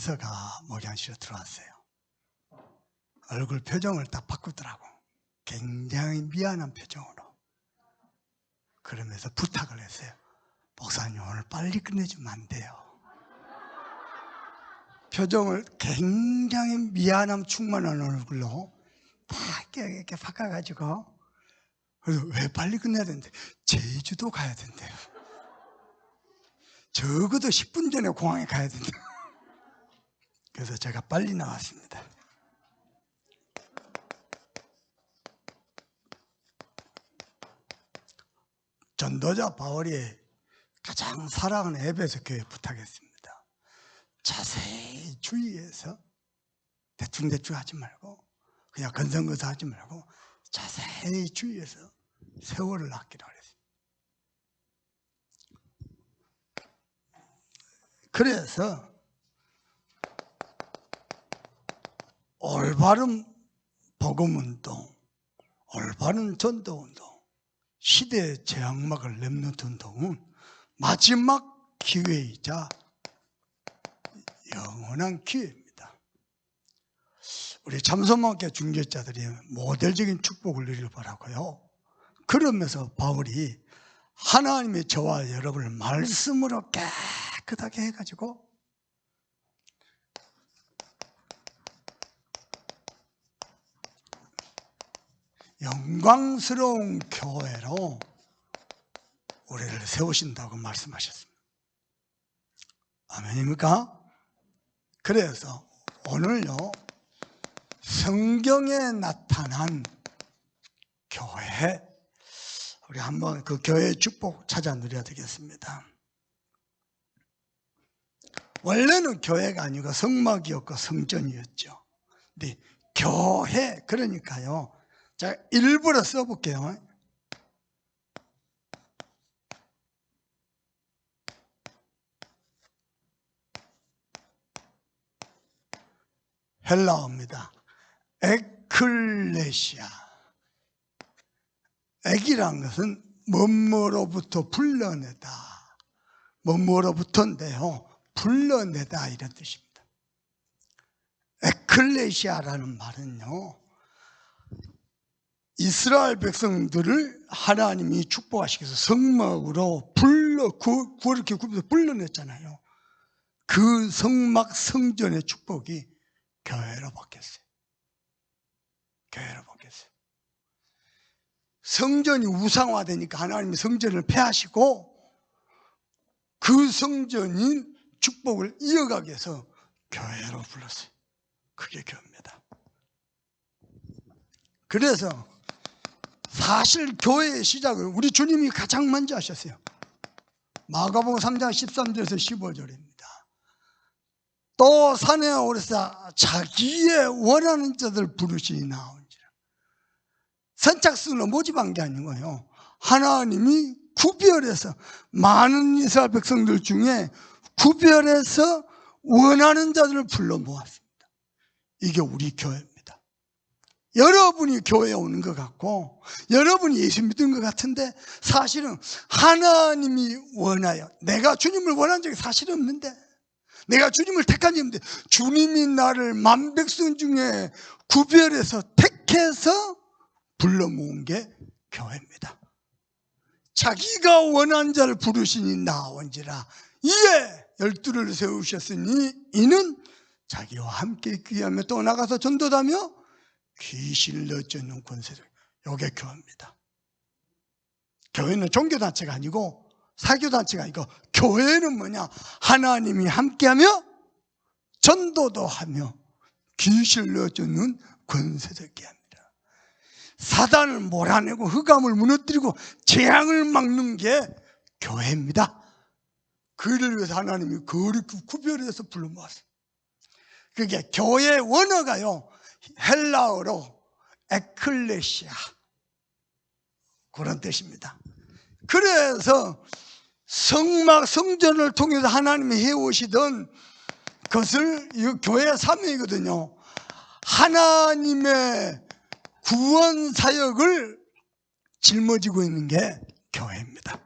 비서가 목양실에 들어왔어요. 얼굴 표정을 딱 바꾸더라고. 굉장히 미안한 표정으로. 그러면서 부탁을 했어요. 목사님, 오늘 빨리 끝내주면 안 돼요. 표정을 굉장히 미안함 충만한 얼굴로 딱 이렇게 바꿔가지고, 그래서 왜 빨리 끝내야 되는데? 제주도 가야 된대요. 적어도 10분 전에 공항에 가야 된대요. 그래서 제가 빨리 나왔습니다. 전도자 바울이 가장 사랑하는 에베소 교회에 부탁했습니다. 자세히 주의해서 대충대충 하지 말고 그냥 건성건성 하지 말고 자세히 주의해서 세월을 아끼라 그랬어요. 그래서 올바른 복음운동, 올바른 전도운동, 시대의 제약막을 렘넌트 운동은 마지막 기회이자 영원한 기회입니다. 우리 참소망교 중개자들이 모델적인 축복을 누리길 바라고요. 그러면서 바울이 하나님의 저와 여러분을 말씀으로 깨끗하게 해가지고 영광스러운 교회로 우리를 세우신다고 말씀하셨습니다. 아멘입니까? 그래서 오늘요, 성경에 나타난 교회, 우리 한번 그 교회의 축복 찾아 누려야 되겠습니다. 원래는 교회가 아니고 성막이었고 성전이었죠. 근데 교회, 그러니까요, 자, 일부러 써볼게요. 헬라어입니다. 에클레시아. 액이란 것은 뭐뭐로부터 불러내다. 뭐뭐로부터인데요, 불러내다 이런 뜻입니다. 에클레시아라는 말은요, 이스라엘 백성들을 하나님이 축복하시기 위해서 성막으로 그렇게 불러냈잖아요. 그 성막 성전의 축복이 교회로 바뀌었어요. 교회로 바뀌었어요. 성전이 우상화되니까 하나님이 성전을 폐하시고 그 성전인 축복을 이어가기 위해서 교회로 불렀어요. 그게 교회입니다. 그래서 사실 교회의 시작을 우리 주님이 가장 먼저 하셨어요. 마가복음 3장 13절에서 15절입니다. 또 산에 오르사 자기의 원하는 자들 부르시니 나온지라. 선착순으로 모집한 게 아니고요, 하나님이 구별해서 많은 이스라엘 백성들 중에 구별해서 원하는 자들을 불러 모았습니다. 이게 우리 교회입니다. 여러분이 교회에 오는 것 같고 여러분이 예수 믿은 것 같은데 사실은 하나님이 원하여, 내가 주님을 원한 적이 사실 없는데, 내가 주님을 택한 적이 없는데 주님이 나를 만백성 중에 구별해서 택해서 불러 모은 게 교회입니다. 자기가 원한 자를 부르시니 나온지라. 이에 12를 세우셨으니 이는 자기와 함께 있기 위하며 또 나가서 전도하며 귀신을 내쫓는 권세를. 이게 교회입니다. 교회는 종교단체가 아니고 사교단체가 아니고 교회는 뭐냐? 하나님이 함께하며 전도도 하며 귀신을 내쫓는 권세되게 합니다. 사단을 몰아내고 흑암을 무너뜨리고 재앙을 막는 게 교회입니다. 그를 위해서 하나님이 그렇게 구별해서 불러 모았어요. 그게 교회 원어가요, 헬라어로 에클레시아, 그런 뜻입니다. 그래서 성막 성전을 통해서 하나님이 해오시던 것을, 이 교회의 사명이거든요. 하나님의 구원 사역을 짊어지고 있는 게 교회입니다.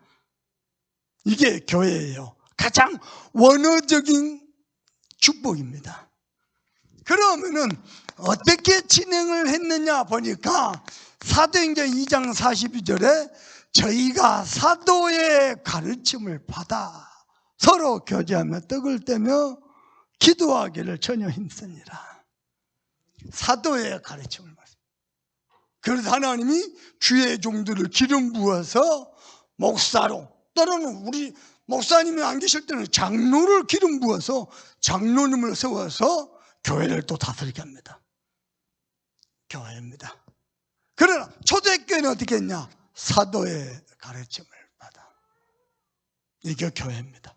이게 교회예요. 가장 원어적인 축복입니다. 그러면은 어떻게 진행을 했느냐 보니까 사도행전 2장 42절에 저희가 사도의 가르침을 받아 서로 교제하며 떡을 떼며 기도하기를 전혀 힘쓰니라. 사도의 가르침을 받습니다. 그래서 하나님이 주의 종들을 기름 부어서 목사로, 때로는 우리 목사님이 안 계실 때는 장로를 기름 부어서 장로님을 세워서 교회를 또 다스리게 합니다. 교회입니다. 그러나 초대교회는 어떻게 했냐? 사도의 가르침을 받아. 이게 교회입니다.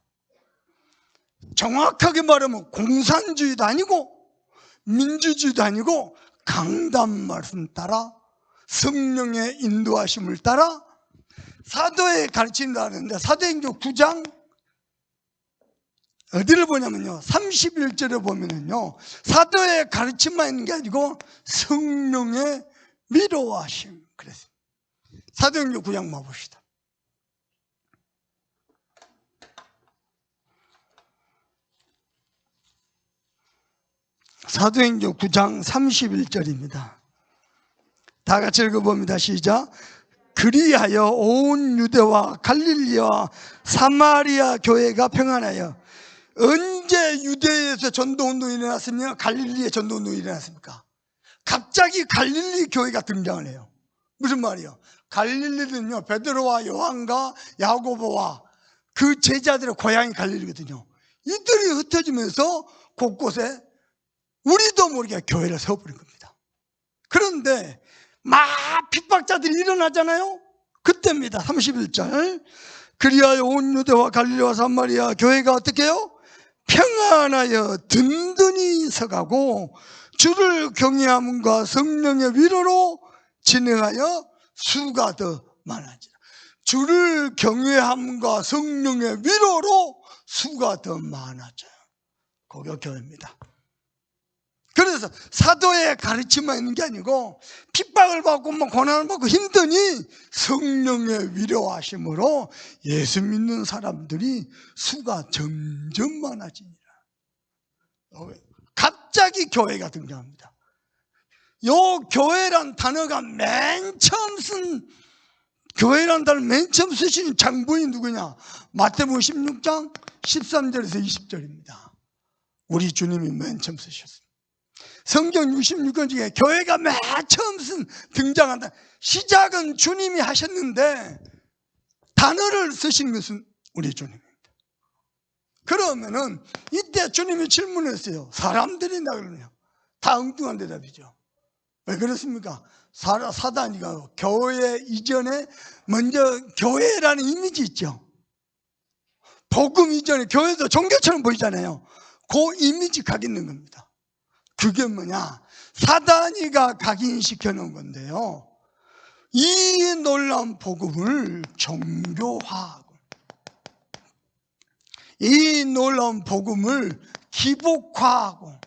정확하게 말하면 공산주의도 아니고 민주주의도 아니고 강단 말씀 따라 성령의 인도하심을 따라 사도의 가르침을 하는데 사도행전 9장 어디를 보냐면요 31절에 보면은요 사도의 가르침만 있는 게 아니고 성령의 위로하심 그랬습니다. 사도행전 9장 봅시다. 사도행전 9장 31절입니다. 다 같이 읽어봅니다. 시작. 그리하여 온 유대와 갈릴리와 사마리아 교회가 평안하여. 언제 유대에서 전도운동이 일어났으며 갈릴리에 전도운동이 일어났습니까? 갑자기 갈릴리 교회가 등장을 해요. 무슨 말이에요? 갈릴리는요 베드로와 요한과 야고보와 그 제자들의 고향이 갈릴리거든요. 이들이 흩어지면서 곳곳에 우리도 모르게 교회를 세워버린 겁니다. 그런데 막 핍박자들이 일어나잖아요. 그때입니다. 31절. 그리하여 온 유대와 갈릴리와 사마리아 교회가 어떻게 해요? 평안하여 든든히 서가고 주를 경외함과 성령의 위로로 진행하여 수가 더 많아지라. 주를 경외함과 성령의 위로로 수가 더 많아져요. 그게 교회입니다. 그래서 사도의 가르침만 있는 게 아니고 핍박을 받고 고난을 받고 힘드니 성령의 위로하심으로 예수 믿는 사람들이 수가 점점 많아지니라. 갑자기 교회가 등장합니다. 요 교회란 단어가 맨 처음 쓴 교회란 단어를 맨 처음 쓰신 장본이 누구냐? 마태복음 16장 13절에서 20절입니다. 우리 주님이 맨 처음 쓰셨습니다. 성경 66권 중에 교회가 맨 처음 등장한다. 시작은 주님이 하셨는데 단어를 쓰신 것은 우리 주님입니다. 그러면은 이때 주님이 질문했어요. 사람들이 나 그러냐? 다 엉뚱한 대답이죠. 왜 그렇습니까? 사단이가 교회 이전에 먼저 교회라는 이미지 있죠. 복음 이전에 교회도 종교처럼 보이잖아요. 그 이미지 각있는 겁니다. 그게 뭐냐? 사단이가 각인시켜 놓은 건데요. 이 놀라운 복음을 종교화하고 이 놀라운 복음을 기복화하고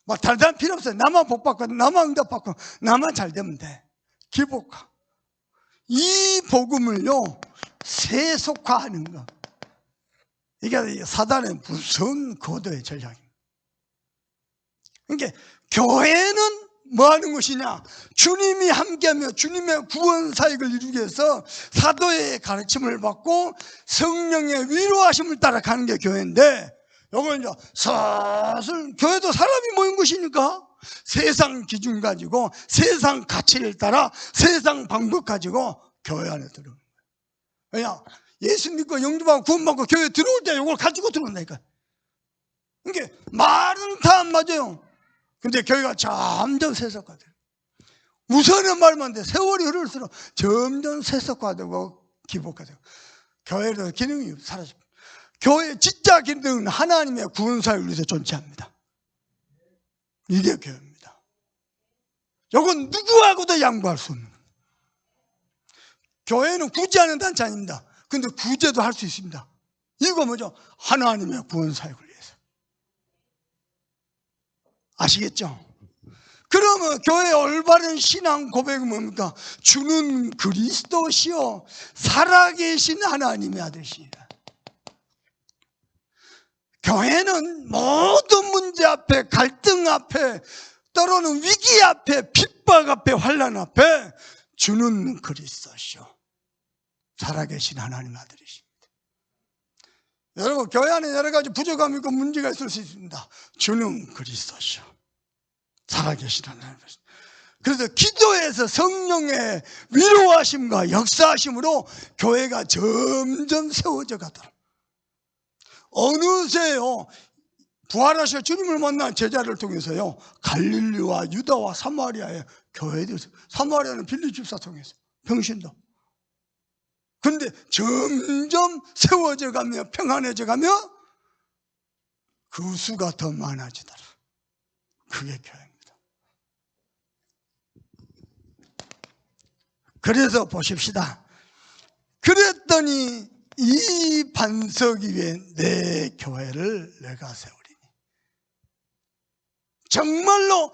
막 달달 필요 없어요. 나만 복받고 나만 응답받고 나만 잘 되면 돼. 기복화. 이 복음을요 세속화하는 거. 이게 사단의 무서운 고도의 전략입니다. 그러니까 교회는 뭐 하는 것이냐? 주님이 함께하며 주님의 구원 사역을 이루기 위해서 사도의 가르침을 받고 성령의 위로하심을 따라가는 게 교회인데, 이건 이제 슬슬 교회도 사람이 모인 것이니까 세상 기준 가지고 세상 가치를 따라 세상 방법 가지고 교회 안에 들어오는 거예요. 왜냐? 예수 믿고 영접하고 구원받고 교회 들어올 때 이걸 가지고 들어온다니까. 그러니까 말은 다 안 맞아요. 근데 교회가 점점 세속화돼요. 우선은 말만 돼. 세월이 흐를수록 점점 세속화되고 기복화되고 교회의 기능이 사라집니다. 교회의 진짜 기능은 하나님의 구원사역을 위해서 존재합니다. 이게 교회입니다. 이건 누구하고도 양보할 수 없는 겁니다. 교회는 구제하는 단체 아닙니다. 근데 구제도 할 수 있습니다. 이거 뭐죠? 하나님의 구원사역을 위해서. 아시겠죠? 그러면 교회의 올바른 신앙 고백은 뭡니까? 주는 그리스도시요 살아계신 하나님의 아들이시라. 교회는 모든 문제 앞에, 갈등 앞에, 때로는 위기 앞에, 핍박 앞에, 환난 앞에 주는 그리스도시오. 살아계신 하나님 아들이십니다. 여러분, 교회 안에 여러 가지 부족함이 있고 문제가 있을 수 있습니다. 주는 그리스도시오. 살아계신 하나님 아들이십니다. 그래서 기도에서 성령의 위로하심과 역사하심으로 교회가 점점 세워져 가도록, 어느새요 부활하셔 주님을 만난 제자를 통해서요 갈릴리와 유다와 사마리아의 교회들이 있어요. 사마리아는 빌립 집사 통해서 병신도. 그런데 점점 세워져 가며 평안해져 가며 그 수가 더 많아지더라. 그게 교회입니다. 그래서 보십시다. 그랬더니 이 반석 위에 내 교회를 내가 세우리니. 정말로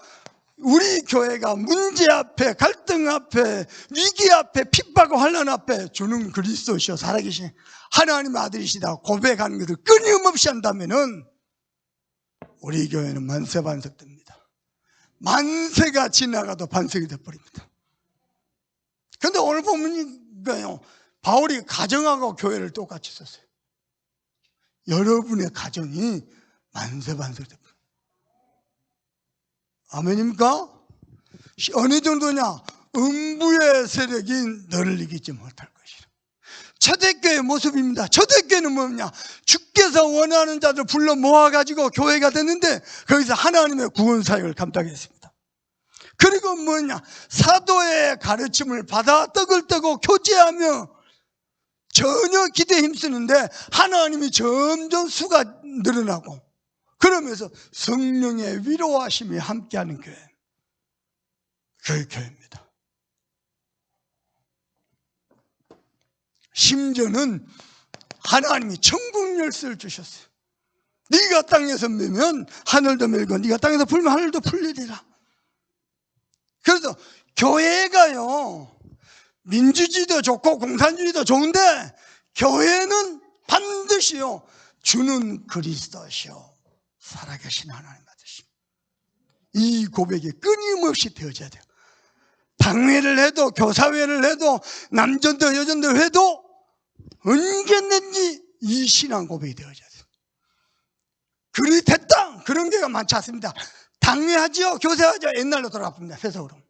우리 교회가 문제 앞에, 갈등 앞에, 위기 앞에, 핍박과 환난 앞에 주는 그리스도시여 살아계신 하나님의 아들이시다 고백하는 것을 끊임없이 한다면은 우리 교회는 만세 반석됩니다. 만세가 지나가도 반석이 되어버립니다. 그런데 오늘 보면요 바울이 가정하고 교회를 똑같이 썼어요. 여러분의 가정이 만세반석 됩니다. 아멘입니까? 어느 정도냐? 음부의 세력이 너를 이기지 못할 것이라. 초대교회의 모습입니다. 초대교회는 뭐냐? 주께서 원하는 자들 불러 모아가지고 교회가 됐는데 거기서 하나님의 구원사역을 감당했습니다. 그리고 뭐냐? 사도의 가르침을 받아 떡을 떼고 교제하며 전혀 기대에 힘쓰는데 하나님이 점점 수가 늘어나고 그러면서 성령의 위로하심이 함께하는 교회, 그 교회입니다. 심지어는 하나님이 천국 열쇠를 주셨어요. 네가 땅에서 밀면 하늘도 밀고 네가 땅에서 풀면 하늘도 풀리리라. 그래서 교회가요 민주주의도 좋고 공산주의도 좋은데 교회는 반드시요 주는 그리스도시요 살아계신 하나님 아들이십니다. 이 고백이 끊임없이 되어져야 돼요. 당회를 해도 교사회를 해도 남전도 여전도 해도 언제든지 이 신앙 고백이 되어져야 돼요. 그리 됐다 그런 게가 많지 않습니다. 당회하지요 교사하죠. 옛날로 돌아갑니다. 세상으로.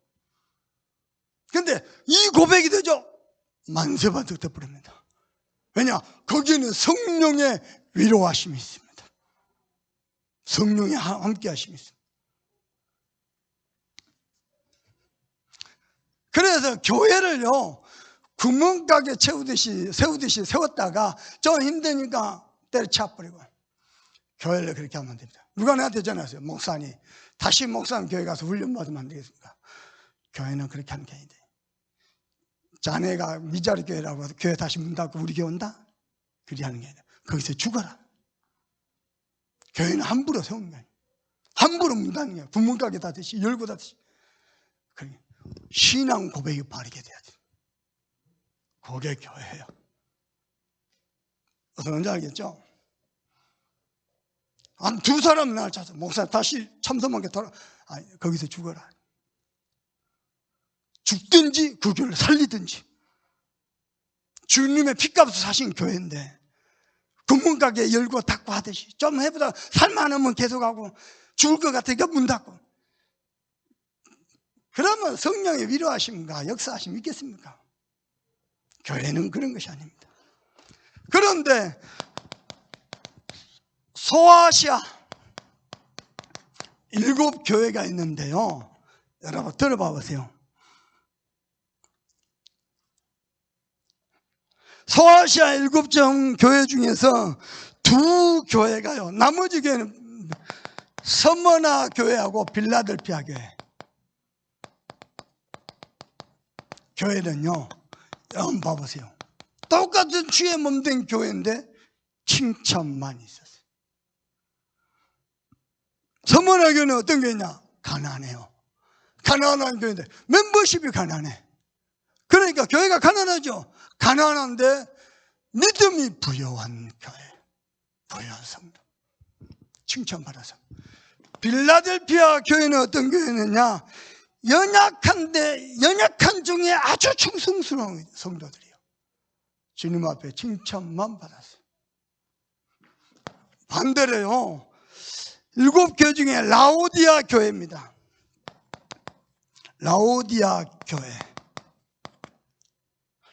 근데 이 고백이 되죠. 만세반석 되어버립니다. 왜냐? 거기에는 성령의 위로하심이 있습니다. 성령의 함께 하심이 있습니다. 그래서 교회를요 구멍가게 세우듯이 세웠다가 좀 힘드니까 때려쳐버리고 교회를 그렇게 하면 안 됩니다. 누가 나한테 전화했어요. 목사님 다시 목사님 교회 가서 훈련 받으면 안 되겠습니까? 교회는 그렇게 하는 게 아닌데 자네가 미자리 교회라고 해서 교회 다시 문 닫고 우리 교회 온다? 그리 하는 게 아니라 거기서 죽어라. 교회는 함부로 세우는 게 아니에요. 함부로 문 닫는 게 아니에요. 구멍가게 닫듯이 열고 닫듯이. 신앙 고백이 바르게 돼야 돼요. 그게 교회예요. 어떤 건지 알겠죠? 한 두 사람 날 찾아 목사 다시 참선하게 돌아 거기서 죽어라. 죽든지 그 교회를 살리든지. 주님의 피값을 사신 교회인데 구멍가게 열고 닫고 하듯이 좀 해보다 살만하면 계속하고 죽을 것 같으니까 문 닫고 그러면 성령의 위로하심과 역사하심이 있겠습니까? 교회는 그런 것이 아닙니다. 그런데 소아시아 7교회가 있는데요 여러분 들어봐 보세요. 소아시아 7정 교회 중에서 2교회가요 나머지 교회는 서머나 교회하고 빌라델피아 교회 교회는요 한번 봐보세요. 똑같은 주의 몸된 교회인데 칭찬만 있었어요. 서머나 교회는 어떤 교회냐? 가난해요. 가난한 교회인데 멤버십이 가난해. 그러니까 교회가 가난하죠. 가난한데 믿음이 부여한 교회, 부여한 성도. 칭찬받아서. 빌라델피아 교회는 어떤 교회느냐? 연약한 중에 아주 충성스러운 성도들이요. 주님 앞에 칭찬만 받았어요. 반대로요, 7교회 중에 라오디아 교회입니다. 라오디아 교회.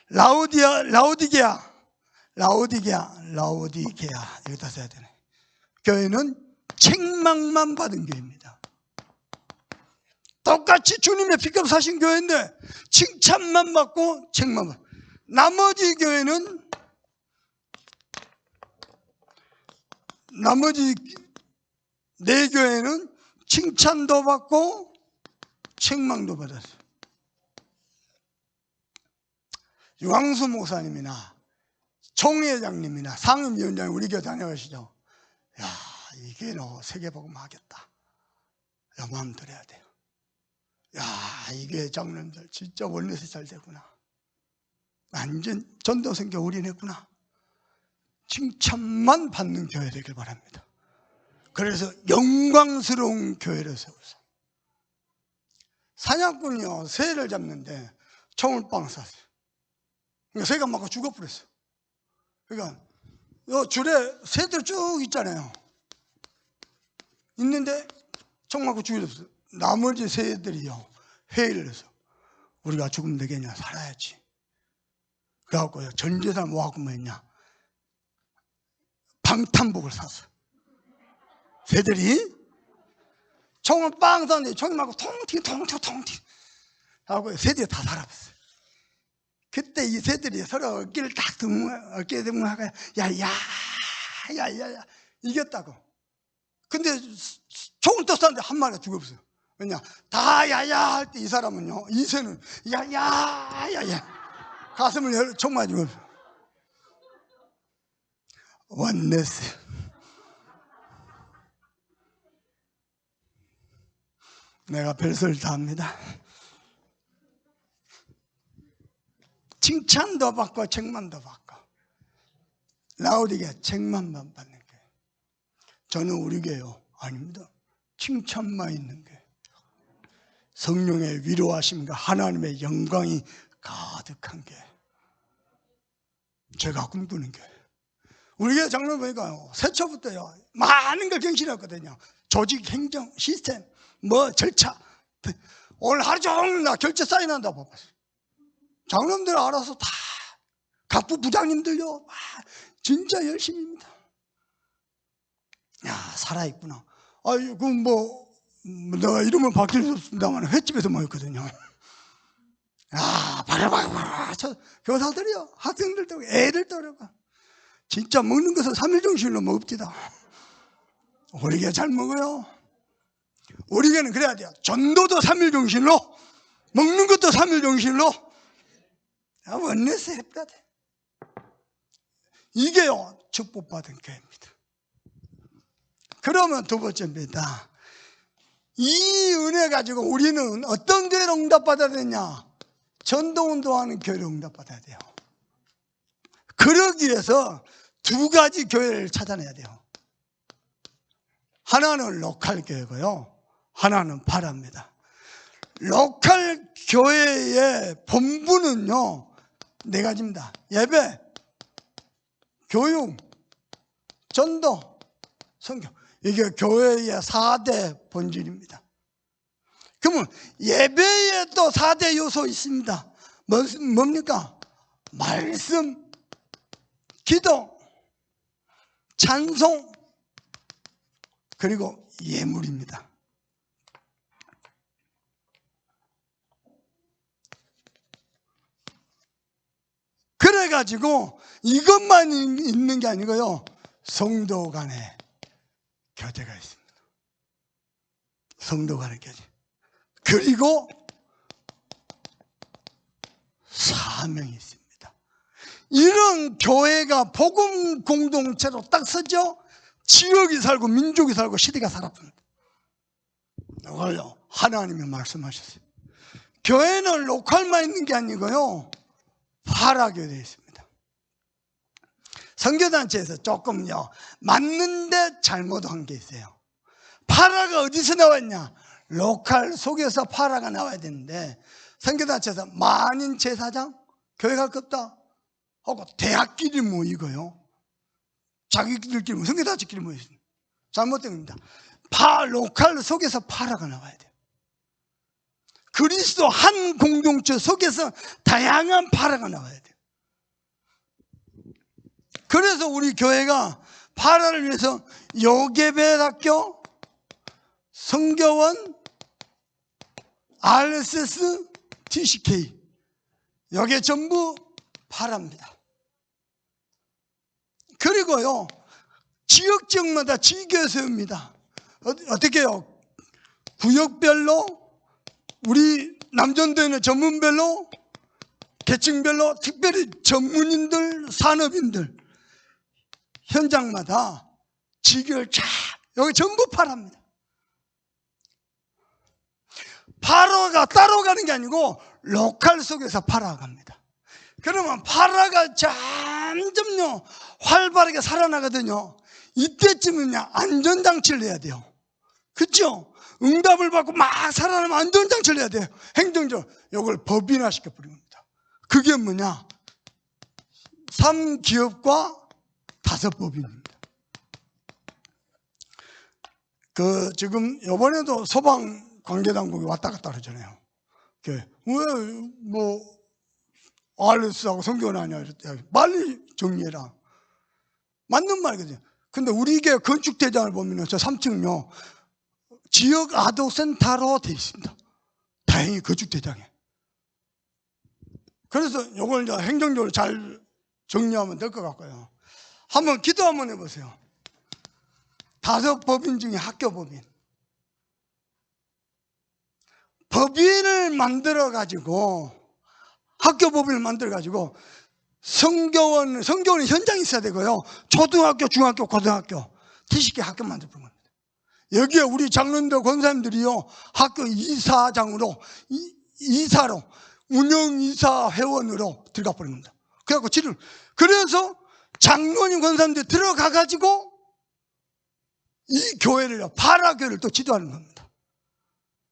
라오디게아. 여기다 써야 되네. 교회는 책망만 받은 교회입니다. 똑같이 주님의 피값 사신 교회인데 칭찬만 받고 책망만 받고. 나머지 네 교회는 칭찬도 받고 책망도 받았어요. 유광수 목사님이나 총회장님이나 상임위원장 우리 교회 다녀가시죠. 야, 이게 너 세계복음 하겠다. 야, 마음 들어야 돼요. 야, 이게 장로님들 진짜 원내에서 잘 되구나. 완전 전도선교 올인했구나. 칭찬만 받는 교회 되길 바랍니다. 그래서 영광스러운 교회를 세우세요. 사냥꾼이요, 새를 잡는데 총을 빵 쐈어요. 그러니까 새가 맞고 죽어버렸어요. 그러니까 요 줄에 새들 쭉 있잖아요. 있는데 총 맞고 죽어졌어요. 나머지 새들이요, 회의를 해서 우리가 죽으면 되겠냐, 살아야지. 그래갖고 전 재산 뭐하고 뭐 했냐, 방탄복을 샀어요. 새들이 총을 빵 쐈는데 총이 맞고 통팅 하고 새들이 다 살아봤어요. 그때 이 새들이 서로 어깨를 딱 어깨에 등하고 야야야야야 이겼다고. 근데 총을 또 쐈는데 한 마리가 죽었어요. 왜냐, 다 야야 할 때 이 사람은요, 이 새는 야야야야 가슴을 총 맞으고. 원네스. 내가 별소리를 다 합니다. 칭찬도 받고 책망도 받고. 라오디게아 책망만 받는 거예요. 저는 우리 교회요, 아닙니다. 칭찬만 있는 거예요. 성령의 위로하심과 하나님의 영광이 가득한 게 제가 꿈꾸는 게. 우리 교회 장로 보니까요, 새초부터요 많은 걸 경신했거든요. 조직, 행정, 시스템, 뭐 절차. 오늘 하루 종일 나 결제 사인한다 봐봤어요. 장로님들 알아서 다, 각부 부장님들요, 진짜 열심입니다. 야, 살아있구나. 아유, 내가 이름을 바뀔 수 없습니다만 횟집에서 먹었거든요. 아, 바글바글. 저 교사들이요, 학생들도, 애들도 그러고. 진짜 먹는 것은 3일정신으로 먹읍디다. 우리 교회 잘 먹어요. 우리 교회는 그래야 돼요. 전도도 3일정신으로, 먹는 것도 3일정신으로. 원내스 해야 돼. 이게요, 축복받은 교회입니다. 그러면 두 번째입니다. 이 은혜 가지고 우리는 어떤 교회로 응답받아야 되냐? 전도운동하는 교회로 응답받아야 돼요. 그러기 위해서 두 가지 교회를 찾아내야 돼요. 하나는 로컬 교회고요, 하나는 바라입니다. 로컬 교회의 본부는요, 네 가지입니다. 예배, 교육, 전도, 선교. 이게 교회의 4대 본질입니다. 그러면 예배에 또 4대 요소 있습니다. 뭡니까? 말씀, 기도, 찬송, 그리고 예물입니다. 그래가지고 이것만 있는 게 아니고요, 성도 간에 교제가 있습니다. 성도 간의 교제. 그리고 사명이 있습니다. 이런 교회가 복음 공동체로 딱 서죠. 지역이 살고 민족이 살고 시대가 살아납니다. 이걸요, 하나님이 말씀하셨어요. 교회는 로컬만 있는 게 아니고요, 파라교회에 있습니다. 선교단체에서 조금요 맞는데 잘못한 게 있어요. 파라가 어디서 나왔냐? 로컬 속에서 파라가 나와야 되는데 선교단체에서 만인 제사장 교회 갈 거 없다 하고 대학끼리 모이고요, 자기들끼리 모이고 선교단체끼리 모이고 잘못된 겁니다. 로컬 속에서 파라가 나와야 돼요. 그리스도 한 공동체 속에서 다양한 파라가 나와야 돼요. 그래서 우리 교회가 파라를 위해서 요괴배학교, 성교원, RSS, TCK 이게 전부 파라입니다. 그리고요 지역적마다 지교회 세웁니다. 어떻게 해요? 구역별로, 우리 남전도에는 전문별로, 계층별로 특별히 전문인들, 산업인들 현장마다 지교를 쫙, 여기 전부 파라입니다. 파라가 따로 가는 게 아니고 로컬 속에서 파라가 갑니다. 그러면 파라가 점점요 활발하게 살아나거든요. 이때쯤은요 안전장치를 해야 돼요. 그렇죠? 응답을 받고 막 살아나면 안전장치를 해야 돼요. 행정적으로 이걸 법인화시켜 버린 겁니다. 그게 뭐냐? 3기업과 5법인입니다. 지금 이번에도 소방관계당국이 왔다 갔다 하잖아요. 왜 RS하고 성교원 아니야? 이랬대. 빨리 정리해라. 맞는 말이거든요. 근데 우리 교회 건축대장을 보면은 저 3층요 지역 아동센터로 되어 있습니다. 다행히 건축대장에. 그래서 이걸 이제 행정적으로 잘 정리하면 될 것 같고요. 한번 기도 한번 해보세요. 5법인 중에 학교법인. 법인을 만들어가지고, 학교법인을 만들어가지고, 성교원 현장에 있어야 되고요. 초등학교, 중학교, 고등학교, TCK 학교 만들어본 겁니다. 여기에 우리 장로님들, 권사님들이요, 학교 이사장으로, 이사로, 운영이사 회원으로 들어가 버린 겁니다. 그래서 장로님, 권사님들이 들어가가지고, 이 교회를, 파라교회를 또 지도하는 겁니다.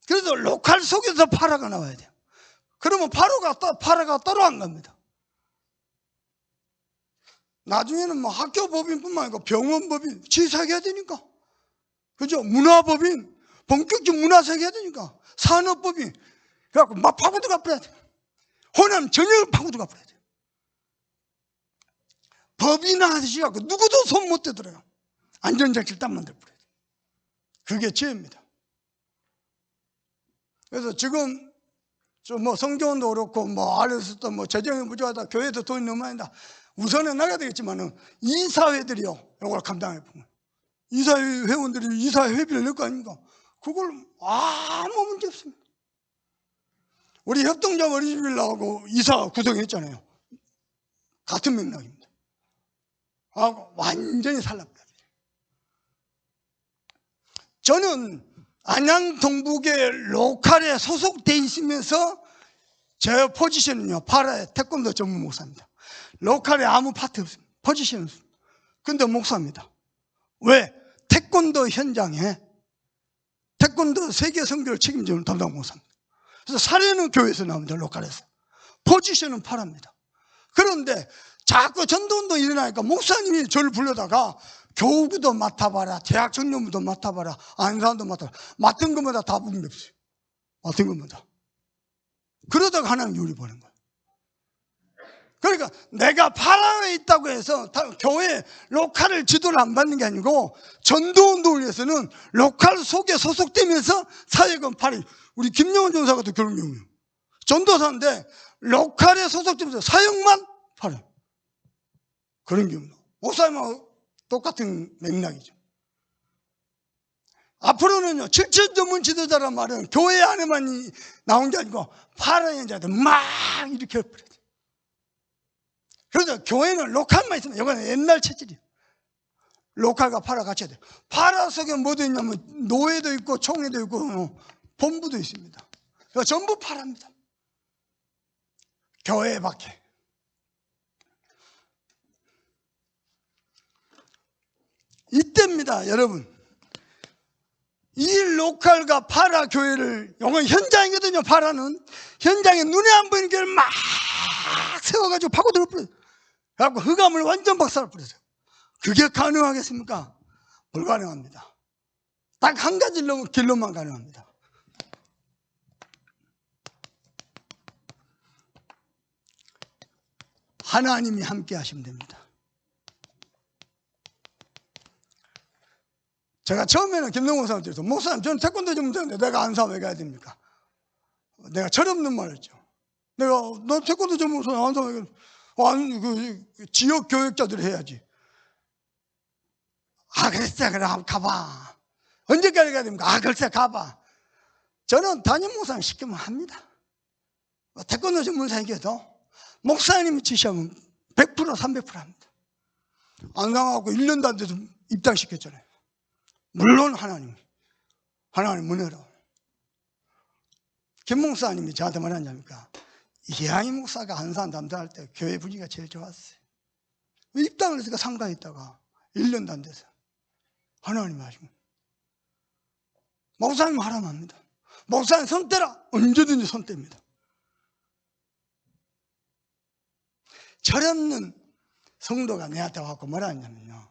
그래서 로컬 속에서 파라가 나와야 돼요. 그러면 파라가 따로 안 갑니다. 나중에는 뭐 학교법인뿐만 아니고 병원법인, 지사해야 되니까. 그죠? 문화법인, 본격적 문화사회가 해야 되니까. 산업법인. 그래갖고 막 파고 들어가 버려야 돼. 호남 전역을 파고 들어가 버려야 돼. 법인화 하듯이 갖고 누구도 손 못 대더라고요. 안전장치를 딱 만들어 버려야 돼. 그게 죄입니다. 그래서 지금 뭐 성교원도 그렇고 뭐 RS도 뭐 재정이 부족하다, 교회도 돈이 너무 많이 다. 우선은 나가야 되겠지만은 이사회들이요 이걸 감당해 보면 이사회 회원들이 이사회 회비를 낼 거 아닙니까? 그걸 아무 문제 없습니다. 우리 협동자 어린이집이라고 이사 구성했잖아요. 같은 맥락입니다. 완전히 살랍니다. 저는 안양 동북의 로컬에 소속돼 있으면서 제 포지션은요 파라의 태권도 전문 목사입니다. 로컬에 아무 파트 없습니다. 포지션은 없습니다. 근데 목사입니다. 왜? 태권도 현장에 태권도 세계 선교를 책임지는 담당 목사입니다. 그래서 사례는 교회에서 나옵니다. 로컬에서. 포지션은 파라입니다. 그런데 자꾸 전도운동 일어나니까 목사님이 저를 불러다가 교구도 맡아봐라, 대학 청년부도 맡아봐라, 안산도 맡아봐라. 맡은 것마다 다 부은 게 없어요. 맡은 것마다. 그러다가 하나님 요리 보는 거예요. 그러니까 내가 파라에 있다고 해서 교회 로컬을 지도를 안 받는 게 아니고 전도운동을 위해서는 로컬 속에 소속되면서 사역은 파리. 우리 김영원 전사가 또 그런 경우예요. 전도사인데 로컬에 소속되면서 사역만 파리. 그런 경우입니다. 목사님하고 똑같은 맥락이죠. 앞으로는요, 7천 전문 지도자란 말은 교회 안에만 나온 게 아니고 파라의 자들 막 이렇게 해버려요. 그래서 교회는 로컬만 있으면 이거는 옛날 체질이에요. 로컬과 파라 같이 해야 돼요. 파라 속에 뭐도 있냐면 노예도 있고 총회도 있고 본부도 있습니다. 전부 파라입니다. 교회 밖에. 이때입니다, 여러분. 이 로컬과 파라 교회를, 영어 현장이거든요. 파라는 현장에 눈에 안 보이는 교회를 막 세워가지고 파고들어 버려요. 그래갖고 흑암을 완전 박살버렸어요. 그게 가능하겠습니까? 불가능합니다. 딱 한 가지 길로만 가능합니다. 하나님이 함께 하시면 됩니다. 제가 처음에는 김동호 목사님한테 목사님, 저는 태권도 전문가인데 내가 안 사면 왜 가야 됩니까? 내가 철없는 말을 했죠. 너 태권도 전문가 안 사면 그 지역 교육자들이 해야지. 글쎄, 그래, 한번 가봐. 언제까지 가야 됩니까? 글쎄, 가봐. 저는 담임 목사님 시키면 합니다. 태권도 전문사에게도 목사님이 지시하면 100%, 300% 합니다. 안 나가고 1년도 안 돼서 입당시켰잖아요. 물론 하나님 은혜로. 김 목사님이 저한테 뭐라냐니까, 이하이 목사가 한산 담당할 때 교회 분위기가 제일 좋았어요. 입당을 해서 상가에 있다가 1년도 안 돼서 하나님이 하시면 목사님 하라면 합니다. 목사님 손 떼라, 언제든지 손 뗍니다. 철없는 성도가 내한테 와서 뭐라 했냐면요,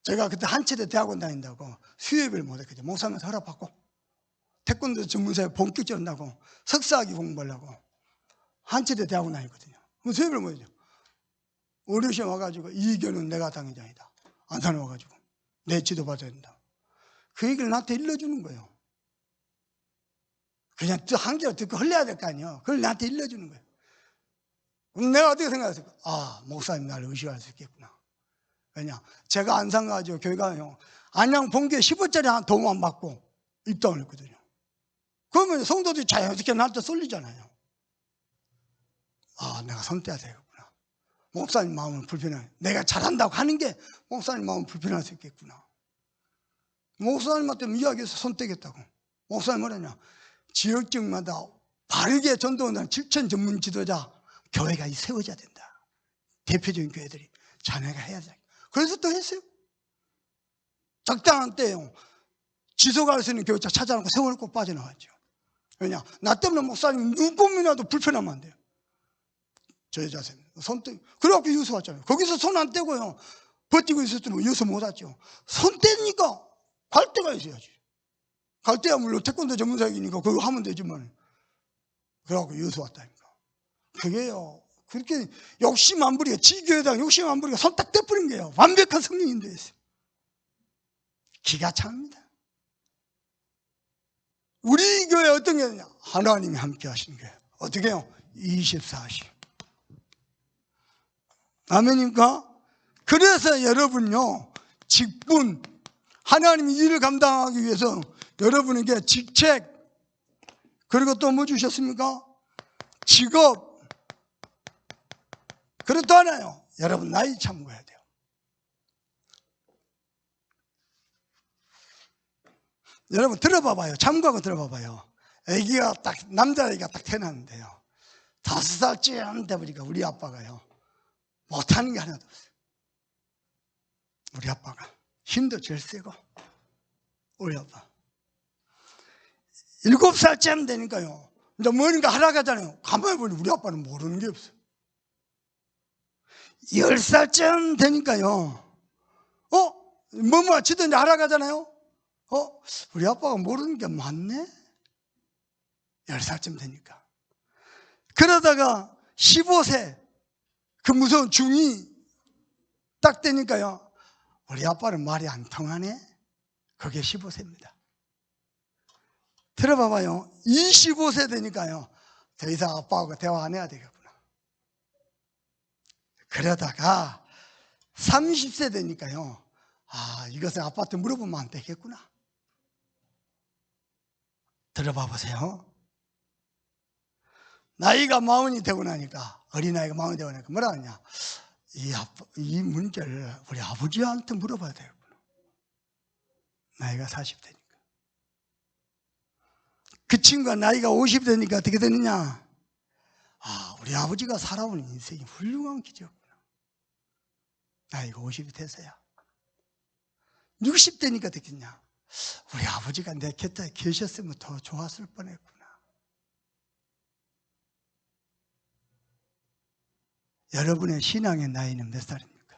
제가 그때 한체대 대학원 다닌다고 수요일을 못했거든요. 목사님한테 허락받고 태권도 전문사에 본격적으로 나고 석사학위 공부하려고 한체대 대학원 다녔거든요. 그럼 수요일을 못했죠. 어르신 와가지고 이견은 내가 당회장이다. 안산에 와가지고 내 지도 받아야 된다. 그 얘기를 나한테 일러주는 거예요. 그냥 한 개를 듣고 흘려야 될 거 아니에요. 그걸 나한테 일러주는 거예요. 그럼 내가 어떻게 생각했을까? 목사님 나를 의식할 수 있겠구나. 왜냐, 제가 안산 가지고 교회가요, 안양 본교에 15짜리 한 도움 안 받고 입당을 했거든요. 그러면 성도들이 자연스럽게 나한테 쏠리잖아요. 내가 손 떼야 되겠구나. 목사님 마음은 불편해. 내가 잘한다고 하는 게 목사님 마음은 불편할 수 있겠구나. 목사님한테 이야기해서 손 떼겠다고. 목사님 뭐라냐, 지역적마다 바르게 전도하는 7천 전문 지도자 교회가 세워져야 된다. 대표적인 교회들이 자네가 해야 돼. 그래서 또 했어요. 적당한 때요, 지속할 수 있는 교회자 찾아놓고 세월 꼭 빠져나왔죠. 왜냐, 나 때문에 목사님 누구이라도 불편하면 안 돼요. 저 여자쌤 손 떼, 그래갖고 유서 왔잖아요. 거기서 손 안 떼고요 버티고 있었으면 유서 못 왔죠. 손 떼니까 갈 데가 있어야지. 갈 때야 물론 태권도 전문사이니까 그거 하면 되지만, 그래갖고 유서 왔다니까. 그게요, 그렇게 욕심 안 부리고, 지교회당 욕심 안 부리고 손 딱 떼버린 거예요. 완벽한 성령인데 기가 찹니다. 우리 교회 어떤 게 있냐, 하나님이 함께 하시는 거예요. 어떻게 해요? 24시. 아멘입니까? 그래서 여러분요, 직분, 하나님이 일을 감당하기 위해서 여러분에게 직책, 그리고 또 뭐 주셨습니까? 직업, 그리고 또 하나요, 여러분 나이 참고해야 돼요. 여러분 들어봐봐요. 참고하고 들어봐봐요. 애기가 딱, 남자애기가 딱 태어났는데요, 5살쯤 돼보니까 우리 아빠가요, 못하는 게 하나도 없어요. 우리 아빠가 힘도 제일 세고, 우리 아빠 7살쯤 되니까요, 이제 뭔가 하라고 하잖아요. 가만히 보니 우리 아빠는 모르는 게 없어요. 10살쯤 되니까요, 뭐뭐 치든지 하라고 하잖아요. 우리 아빠가 모르는 게 많네. 10살쯤 되니까. 그러다가 15세, 그 무서운 중2 딱 되니까요, 우리 아빠는 말이 안 통하네. 그게 15세입니다. 들어봐봐요. 25세 되니까요, 더 이상 아빠하고 대화 안 해야 되겠구나. 그러다가 30세 되니까요, 이것을 아빠한테 물어보면 안 되겠구나. 들어봐 보세요. 나이가 40이 되고 나니까, 어린아이가 40이 되고 나니까 뭐라 하냐, 이 문제를 우리 아버지한테 물어봐야 되겠구나. 나이가 40되니까. 그 친구가 나이가 50 되니까 어떻게 되느냐, 우리 아버지가 살아온 인생이 훌륭한 기적이구나. 나이가 50이 돼서야. 60대니까 됐겠냐? 우리 아버지가 내 곁에 계셨으면 더 좋았을 뻔했구나. 여러분의 신앙의 나이는 몇 살입니까?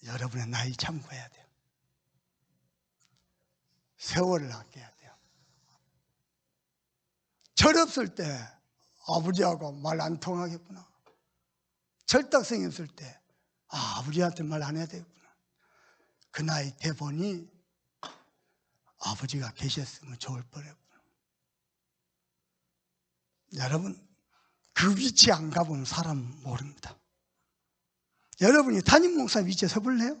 여러분의 나이 참고해야 돼요. 세월을 아껴야 돼요. 철없을 때 아버지하고 말 안 통하겠구나. 철딱성이 없을 때 아버지한테 말 안 해야 되겠구나. 그 나이 돼 보니 아버지가 계셨으면 좋을 뻔했구나. 여러분, 그 위치 안 가보면 사람 모릅니다. 여러분이 담임 목사 위치에 서볼래요?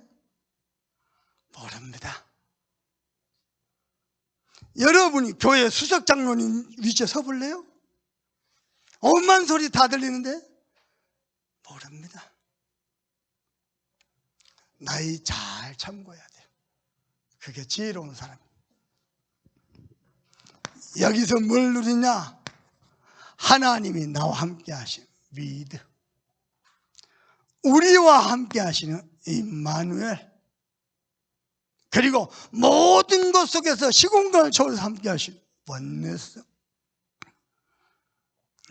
모릅니다. 여러분이 교회 수석 장로님 위치에 서볼래요? 엄한 소리 다 들리는데 모릅니다. 나이 잘 참고해야 돼요. 그게 지혜로운 사람이에요. 여기서 뭘 누리냐? 하나님이 나와 함께 하신 위드, 우리와 함께 하시는 임마누엘, 그리고 모든 것 속에서 시공간을 초월해서 함께 하신 원네스.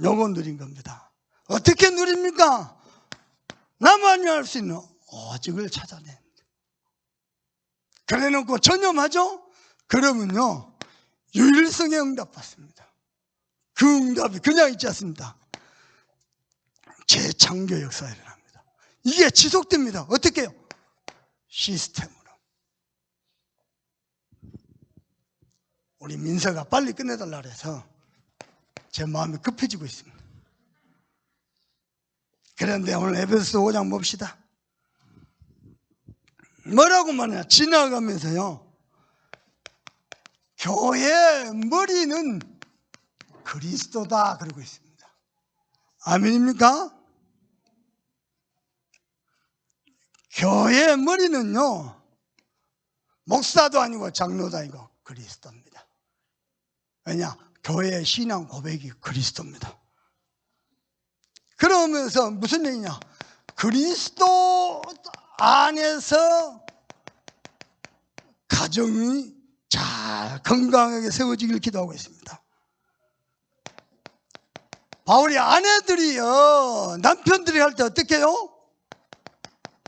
요거 누린 겁니다. 어떻게 누립니까? 나만이 할 수 있는 오직을 찾아내. 그래 놓고 전념하죠? 그러면요, 유일성에 응답받습니다. 그 응답이 그냥 있지 않습니다. 재창조 역사가 일어납니다. 이게 지속됩니다. 어떻게 해요? 시스템으로. 우리 민서가 빨리 끝내달라 그래서 제 마음이 급해지고 있습니다. 그런데 오늘 에베소서 5장 봅시다. 뭐라고 말하냐? 지나가면서요, 교회의 머리는 그리스도다 그러고 있습니다. 아멘입니까? 교회의 머리는요, 목사도 아니고 장로도 아니고 그리스도입니다. 왜냐? 교회의 신앙 고백이 그리스도입니다. 그러면서 무슨 얘기냐? 그리스도 안에서 가정이 잘 건강하게 세워지길 기도하고 있습니다. 바울이 아내들이요, 남편들이 할 때 어떻게 해요?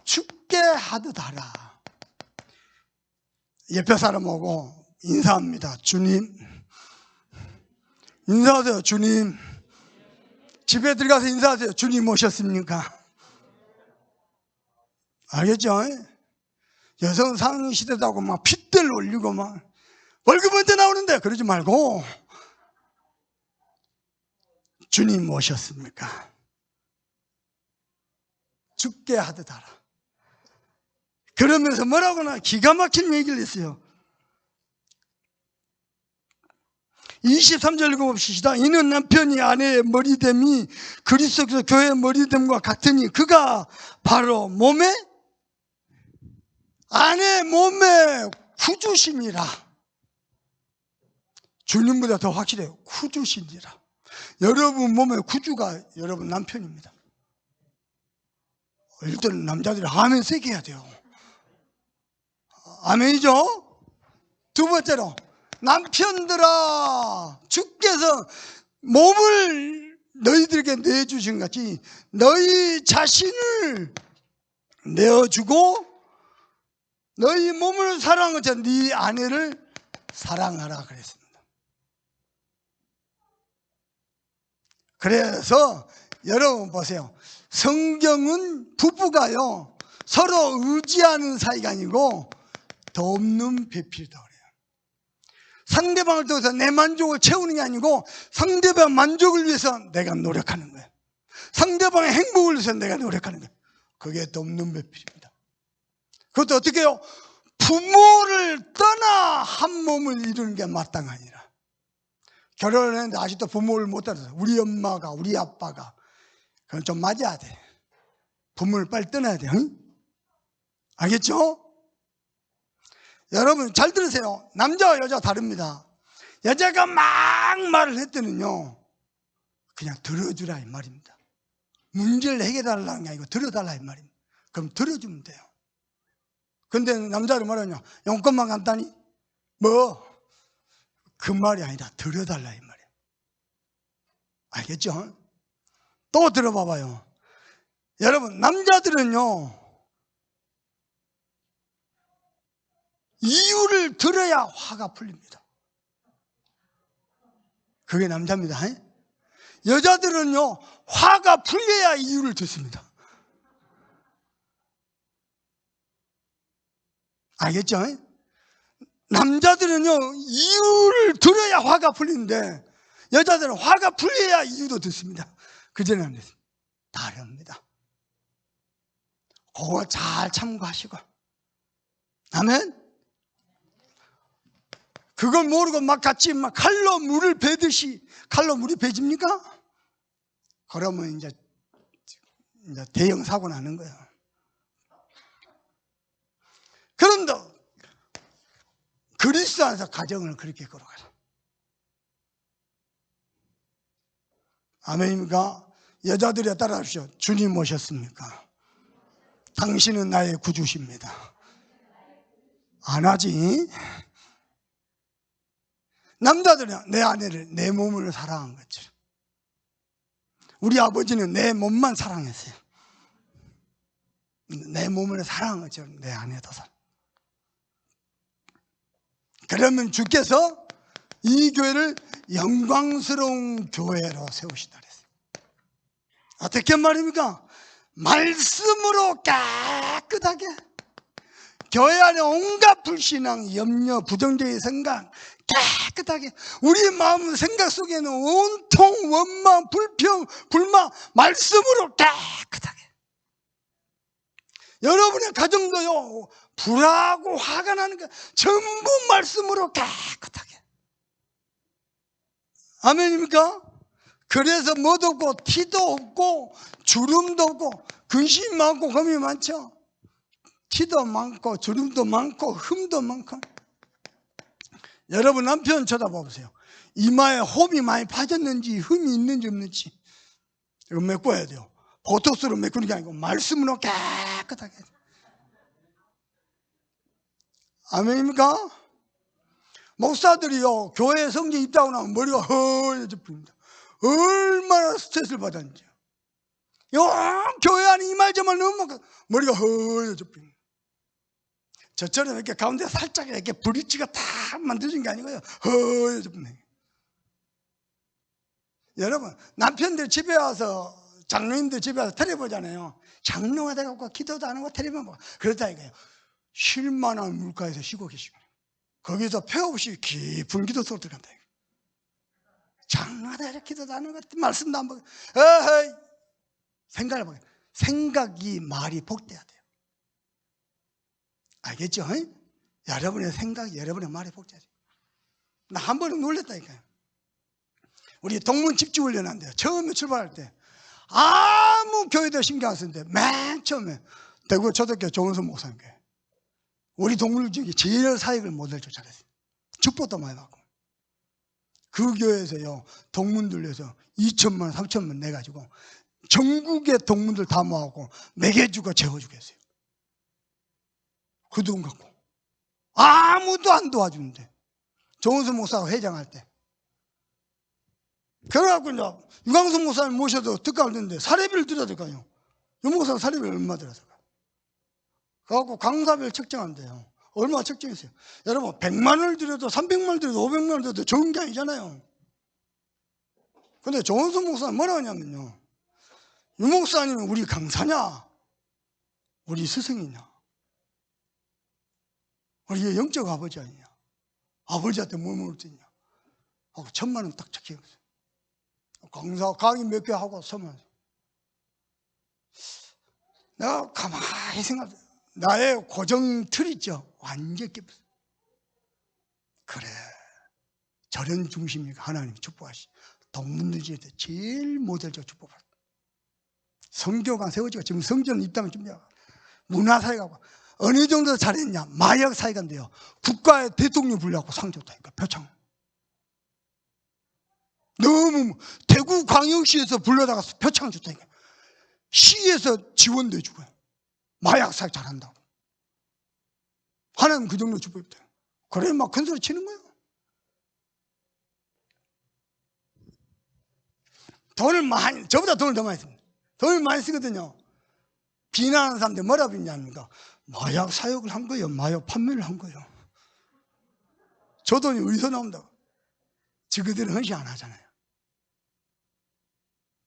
죽게 하듯 하라. 옆에 사람 오고 인사합니다. 주님. 인사하세요. 주님. 집에 들어가서 인사하세요. 주님 오셨습니까? 알겠죠? 여성 상위 시대다고 막 핏대를 올리고 막 월급 언제 나오는데 그러지 말고 주님 오셨습니까? 죽게 하듯 하라. 그러면서 뭐라고나 기가 막힌 얘기를 했어요. 23절 읽어봅시다. 이는 남편이 아내의 머리됨이 그리스도께서 교회의 머리됨과 같으니 그가 바로 몸에, 아내 몸에 구주시니라. 주님보다 더 확실해요. 구주시니라. 여러분 몸의 구주가 여러분 남편입니다. 일단 남자들이 아멘 세게 해야 돼요. 아멘이죠? 두 번째로, 남편들아, 주께서 몸을 너희들에게 내주신 같이 너희 자신을 내어주고 너희 몸을 사랑하는 것처럼 네 아내를 사랑하라 그랬습니다. 그래서 여러분 보세요. 성경은 부부가요, 서로 의지하는 사이가 아니고 돕는 배필이다 그래요. 상대방을 통해서 내 만족을 채우는 게 아니고 상대방 만족을 위해서 내가 노력하는 거예요. 상대방의 행복을 위해서 내가 노력하는 거예요. 그게 돕는 배필입니다. 그것도 어떻게 해요? 부모를 떠나 한 몸을 이루는 게 마땅하니라. 결혼을 했는데 아직도 부모를 못 따라서 우리 엄마가 우리 아빠가, 그건 좀 맞아야 돼. 부모를 빨리 떠나야 돼. 응? 알겠죠? 여러분 잘 들으세요. 남자와 여자가 다릅니다. 여자가 막 말을 했더니요, 그냥 들어주라 이 말입니다. 문제를 해결하려는 게 아니고 들어달라 이 말입니다. 그럼 들어주면 돼요. 근데 남자를 뭐라냐? 용건만 간다니? 뭐? 그 말이 아니라 들여달라 이 말이야. 알겠죠? 또 들어봐봐요. 여러분, 남자들은요, 이유를 들어야 화가 풀립니다. 그게 남자입니다. 여자들은요, 화가 풀려야 이유를 듣습니다. 알겠죠? 남자들은요, 이유를 들어야 화가 풀리는데, 여자들은 화가 풀려야 이유도 듣습니다. 그전에 안 됐습니다. 다릅니다. 그거 잘 참고하시고. 아멘? 그걸 모르고 막 같이 막 칼로 물을 베듯이, 칼로 물이 베집니까? 그러면 이제 대형 사고 나는 거예요. 그런데 그리스도 안에서 가정을 그렇게 걸어가라. 아멘입니까? 여자들에 따라하십시오. 주님 오셨습니까? 당신은 나의 구주십니다. 안 하지? 남자들은 내 아내를 내 몸을 사랑한 것처럼, 우리 아버지는 내 몸만 사랑했어요. 내 몸을 사랑한 것처럼 내 아내도 사랑. 그러면 주께서 이 교회를 영광스러운 교회로 세우시다 그랬어요. 어떻게 말입니까? 말씀으로 깨끗하게, 교회 안에 온갖 불신앙, 염려, 부정적인 생각 깨끗하게, 우리 마음 생각 속에는 온통 원망, 불평, 불만, 말씀으로 깨끗하게. 여러분의 가정도요, 불하고 화가 나는 거 전부 말씀으로 깨끗하게. 아멘입니까? 그래서 뭐도 없고 티도 없고 주름도 없고 근심이 많고 검이 많죠. 티도 많고 주름도 많고 흠도 많고. 여러분 남편 쳐다보세요. 이마에 홈이 많이 파졌는지 흠이 있는지 없는지 이거 메꿔야 돼요. 보톡스로 메꾸는 게 아니고 말씀으로 깨끗하게. 아멘입니까? 목사들이요, 교회 성전 입다고 나면 머리가 허여져 보입니다. 얼마나 스트레스를 받았는지. 교회 안에 이 말 저 말 너무 머리가 허여져 보입니다. 저처럼 이렇게 가운데 살짝 이렇게 브릿지가 딱 만들어진 게 아니고요, 허여져 보입니다. 여러분, 남편들 집에 와서, 장로님들 집에 와서 텔레보잖아요. 장로가 돼갖고 기도도 안 하고 텔레비만 보고 그러다 이거예요. 쉴만한 물가에서 쉬고 계시고, 거기서 폐 없이 깊은 기도 속으로 들어간다. 장로가 이렇게 기도도 안 하고 말씀도 안 보고, 생각을 보게. 생각이 말이 복돼야 돼요. 알겠죠? 여러분의 생각이 여러분의 말이 복돼야 돼요. 나 한 번은 놀랬다니까요. 우리 동문 집주훈련 한대요. 처음에 출발할 때 아무 교회도 신경 안 쓰는데 맨 처음에 대구 초등학교 조은선 목사님께 우리 동물 중에 제일 사역을 모델 줄 잘했어요. 축복도 많이 받고. 그 교회에서요, 동문들에서 2천만, 3천만 내가지고 전국의 동문들 다 모아갖고 먹여주고 재워주고 했어요. 그 돈 갖고. 아무도 안 도와주는데. 조은선 목사가 회장할 때. 그래갖고 이제 유광석 목사님 모셔도 특강을 듣는데 사례비를 들어야 될까요? 유 목사는 사례비를 얼마 들었을까요? 그래갖고 강사비를 측정한대요. 얼마 측정했어요? 여러분 100만 원을 들여도 300만 원을 들여도 500만 원을 들여도 좋은 게 아니잖아요. 근데 조은선 목사는 뭐라 하냐면요, 유 목사님은 우리 강사냐? 우리 스승이냐? 우리 영적 아버지 아니냐? 아버지한테 뭐 물을 수 있냐? 하고 1,000만 원 딱 적혀있어요. 강사 강의 몇 개 하고 서면 내가 가만히 생각해. 나의 고정 틀 있죠. 완전히 깨끗어. 그래, 절연 중심이니까 하나님이 축복하시. 동문들 중에서 제일 모델적 축복받았다. 성교관 세워지고 지금 성전 입당을 준비하고 문화사회가 어느 정도 잘했냐? 마약 사회가인데요, 국가의 대통령 불려갖고 상 줬다니까. 표창. 너무 대구 광역시에서 불러다가 표창 줬다니까. 시에서 지원도 해주고요. 마약 사회 잘한다고. 하나님 그 정도 축복했대요. 그래 막 큰 소리 치는 거예요. 저보다 돈을 더 많이 씁니다. 돈을 많이 쓰거든요. 비난하는 사람들 뭐라 비난합니까? 마약 사육을 한 거예요. 마약 판매를 한 거예요. 저 돈이 어디서 나온다고? 저그들은 헌신 안 하잖아요.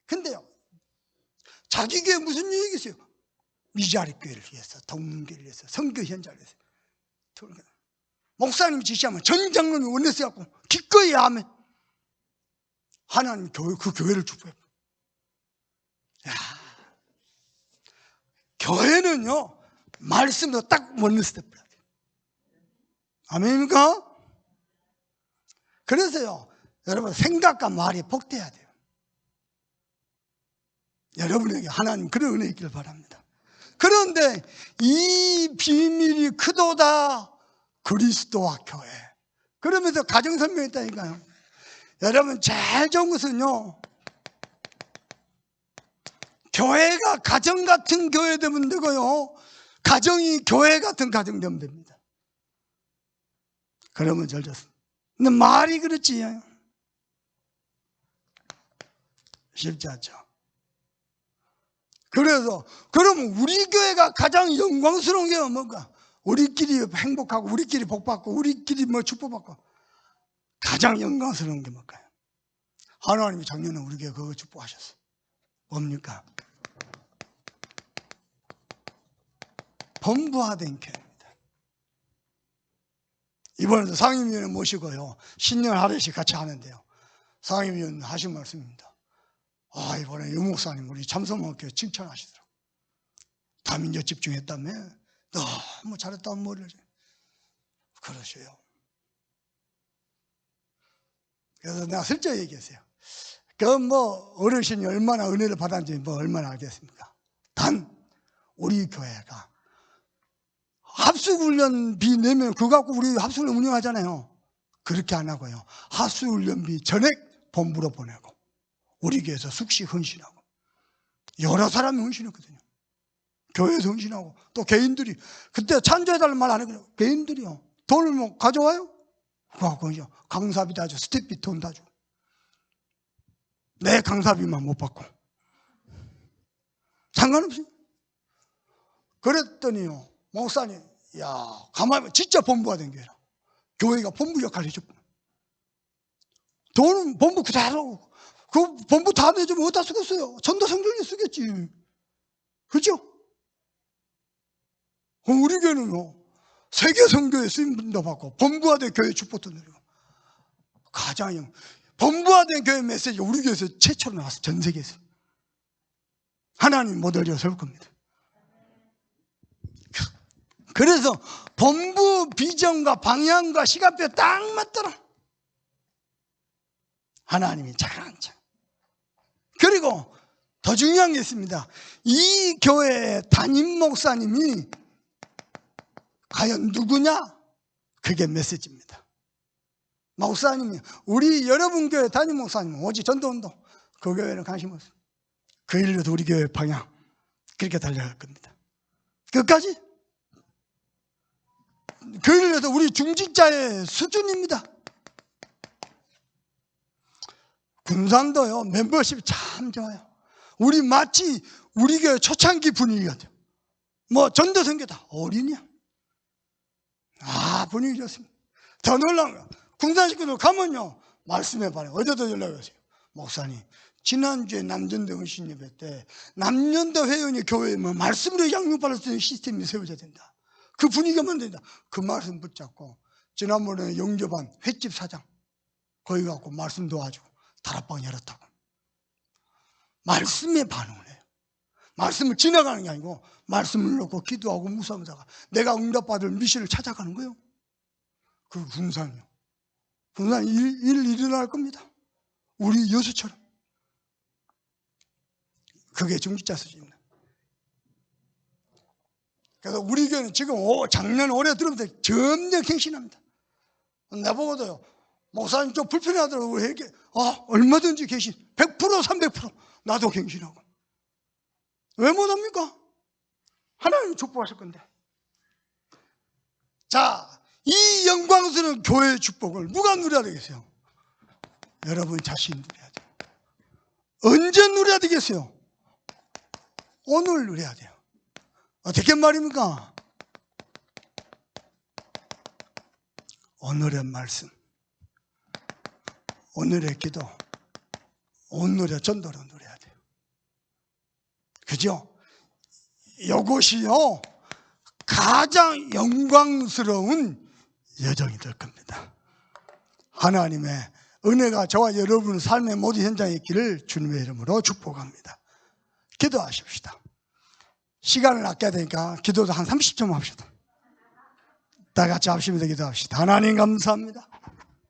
근데요, 자기 교회 무슨 얘기 있어요? 미자리 교회를 위해서, 동문교회를 위해서, 선교 현장을 위해서. 목사님이 지시하면 전 장로님이 원내서 갖고 기꺼이 하면 하나님 그 교회를 축복해요. 야, 교회는요, 말씀도 딱 원내서 돼버려야 돼요. 아멘입니까? 그래서요, 여러분 생각과 말이 복돼야 돼요. 여러분에게 하나님 그런 은혜 있기를 바랍니다. 그런데 이 비밀이 크도다 그리스도와 교회. 그러면서 가정 설명했다니까요. 여러분 제일 좋은 것은요, 교회가 가정 같은 교회 되면 되고요, 가정이 교회 같은 가정 되면 됩니다. 그러면 잘 좋습니다. 근데 말이 그렇지 쉽지 않죠. 그래서 그러면 우리 교회가 가장 영광스러운 게 뭔가? 우리끼리 행복하고 우리끼리 복받고 우리끼리 뭐 축복받고 가장 영광스러운 게 뭘까요? 하나님이 작년에 우리 교회 그거 축복하셨어요. 뭡니까? 본부화된 교회입니다. 이번에도 상임위원회 모시고요, 신년 하루씩 같이 하는데요, 상임위원 하신 말씀입니다. 이번에 유 목사님 우리 참소목교회 칭찬하시더라고요. 다민족 집중했다며 너무 잘했다는 머리를 그러셔요. 그래서 내가 슬쩍 얘기했어요. 어르신이 얼마나 은혜를 받았는지 얼마나 알겠습니까? 단 우리 교회가 합숙훈련비 내면 그거 갖고 우리 합숙훈련 운영하잖아요. 그렇게 안 하고요, 합숙훈련비 전액 본부로 보내고 우리 교회에서 숙식 헌신하고, 여러 사람이 헌신했거든요. 교회에서 헌신하고, 또 개인들이, 그때 찬조해달라는 말 안 했거든요. 개인들이요, 돈을 가져와요? 그거 강사비 다 줘, 스텝비 돈 다 줘. 내 강사비만 못 받고. 상관없어요. 그랬더니요, 목사님, 가만히 진짜 본부가 된 교회라. 교회가 본부 역할을 해줬구나. 돈은 본부 그대로, 그 본부 다 내주면 어디다 쓰겠어요? 전도 성전에 쓰겠지. 그렇죠? 우리 교회는요, 세계 선교에 쓰임도 받고 본부화된 교회 축복도 누리고, 가장 본부화된 교회 메시지가 우리 교회에서 최초로 나왔어. 전 세계에서. 하나님 모델로 세울 겁니다. 그래서 본부 비전과 방향과 시간표에 딱 맞더라. 하나님이 잘한 척. 그리고 더 중요한 게 있습니다. 이 교회의 담임 목사님이 과연 누구냐? 그게 메시지입니다. 목사님이, 우리 여러분 교회 담임 목사님은 오직 전도운동, 그 교회는 관심 없어요. 그 일로도 우리 교회 방향 그렇게 달려갈 겁니다. 끝까지. 그 일로도 우리 중직자의 수준입니다. 군산도요, 멤버십이 참 좋아요. 우리 마치 우리 교회 초창기 분위기 같아요. 전도 선교다 어린이야. 분위기 좋습니다. 더 놀라운 거, 군산 식구들 가면요, 말씀해 봐요. 어제도 연락이 왔어요. 목사님, 지난주에 남전도 헌신 예배 때 남전도 회원이 교회에 말씀으로 양육받을 수 있는 시스템이 세워져야 된다. 그 분위기가 만든다. 그 말씀 붙잡고 지난번에 영접한 횟집 사장 거기 가고 말씀 도와주고 다락방 열었다고. 말씀에 반응을 해요. 말씀을 지나가는 게 아니고 말씀을 놓고 기도하고 묵상하다가 내가 응답받을 미션을 찾아가는 거예요. 그 군산이요. 군산 일 일어날 겁니다. 우리 여수처럼. 그게 중직자 수준입니다. 그래서 우리 교회는 지금 작년 올해 들으면서 점점 갱신합니다. 나보고도요, 목사님 좀 불편하더라고. 이렇게 얼마든지 갱신 100% 300% 나도 갱신하고. 왜 못합니까? 하나님 축복하실 건데. 자, 이 영광스러운 교회의 축복을 누가 누려야 되겠어요? 여러분 자신이 누려야 돼요. 언제 누려야 되겠어요? 오늘 누려야 돼요. 어떻게 말입니까? 오늘의 말씀, 오늘의 기도, 오늘의 전도로 누려야 돼요. 그죠? 이것이요 가장 영광스러운 여정이 될 겁니다. 하나님의 은혜가 저와 여러분 삶의 모든 현장에 있기를 주님의 이름으로 축복합니다. 기도하십시다. 시간을 아껴야 되니까 기도도 한 30점 합시다. 다 같이 합심해서 기도합시다. 하나님 감사합니다.